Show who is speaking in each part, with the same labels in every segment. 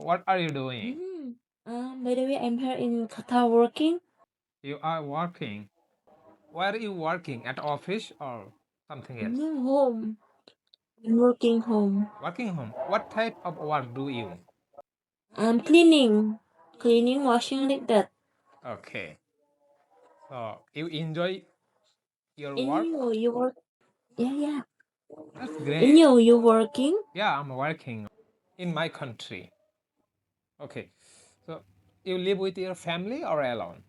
Speaker 1: what are you doing?
Speaker 2: Mm. By the way, I'm here in Qatar working.
Speaker 1: You are working. Where are you working? At office or something else?
Speaker 2: No, home. I'm working home.
Speaker 1: Working home. What type of work do you?
Speaker 2: I'm cleaning, washing like that.
Speaker 1: Okay. So you enjoy your
Speaker 2: And
Speaker 1: work?
Speaker 2: you work? Yeah, yeah.
Speaker 1: That's
Speaker 2: And
Speaker 1: great.
Speaker 2: you working?
Speaker 1: Yeah, I'm working in my country. Okay. So you live with your family or alone?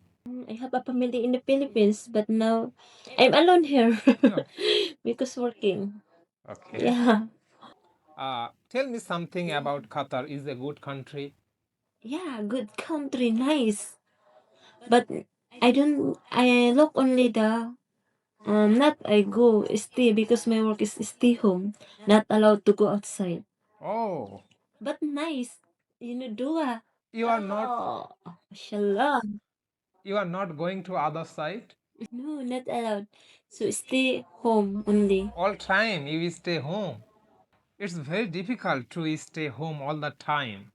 Speaker 2: I have a family in the Philippines, but now I'm alone here
Speaker 1: Okay.
Speaker 2: because working.
Speaker 1: Okay.
Speaker 2: Yeah,
Speaker 1: Tell me something about Qatar. Is a good country?
Speaker 2: yeah, good country, nice. But I look only the not I go stay because my work is stay home, not allowed to go outside.
Speaker 1: Oh,
Speaker 2: But nice, dua.
Speaker 1: you are not
Speaker 2: Oh, mashallah.
Speaker 1: you are not going to other side?
Speaker 2: No, not allowed. So stay home only.
Speaker 1: All time you stay home. It's very difficult to stay home all the time.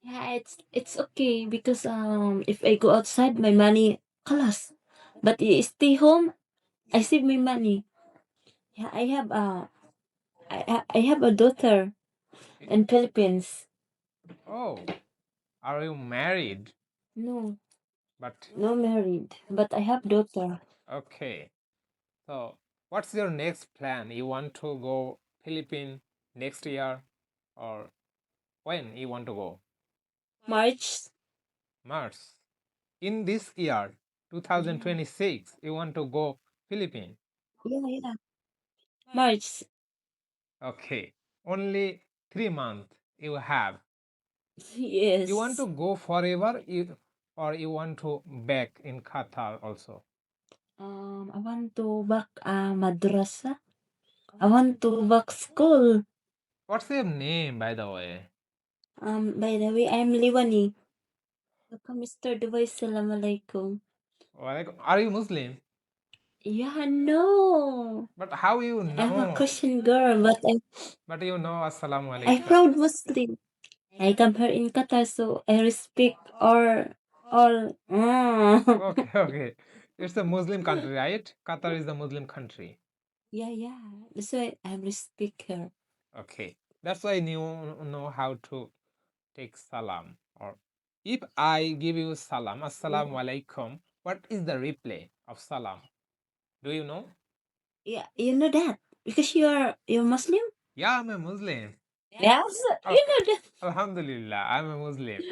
Speaker 2: Yeah, it's okay because if I go outside, my money kalas. But I stay home, I save my money. Yeah, I have a daughter in Philippines.
Speaker 1: Oh, are you married?
Speaker 2: No,
Speaker 1: But
Speaker 2: no married, but I have daughter.
Speaker 1: okay. So, what's your next plan? You want to go Philippines next year or when you want to go?
Speaker 2: March.
Speaker 1: March. In this year,
Speaker 2: Yeah,
Speaker 1: 2026, you want to go Philippines.
Speaker 2: yeah, yeah. March.
Speaker 1: Okay. Only 3 months you have. You want
Speaker 2: Yes.
Speaker 1: to go forever or you want to back in Qatar also?
Speaker 2: I want to back madrasa. I want to back school.
Speaker 1: What's your name, by the way?
Speaker 2: By the way, I'm Liwani. Welcome, Mr. Dubai. Assalamualaikum.
Speaker 1: Are you Muslim?
Speaker 2: Yeah, no.
Speaker 1: But how you
Speaker 2: I'm a
Speaker 1: know?
Speaker 2: Christian girl, but
Speaker 1: But you know Assalamu
Speaker 2: I
Speaker 1: alaikum.
Speaker 2: proud Muslim. I come here in Qatar, so I respect all.
Speaker 1: Okay, okay. It's a Muslim country, right? Qatar is a Muslim country.
Speaker 2: Yeah, yeah. That's why I respect her.
Speaker 1: Okay. That's why you know how to take salam. Or if I give you salam,
Speaker 2: Yeah,
Speaker 1: assalamu alaikum, what is the replay of salam? Do you know?
Speaker 2: yeah. You know that because you're Muslim.
Speaker 1: Yeah, I'm a Muslim.
Speaker 2: Yes,
Speaker 1: Oh,
Speaker 2: you know that.
Speaker 1: Alhamdulillah, I'm a Muslim.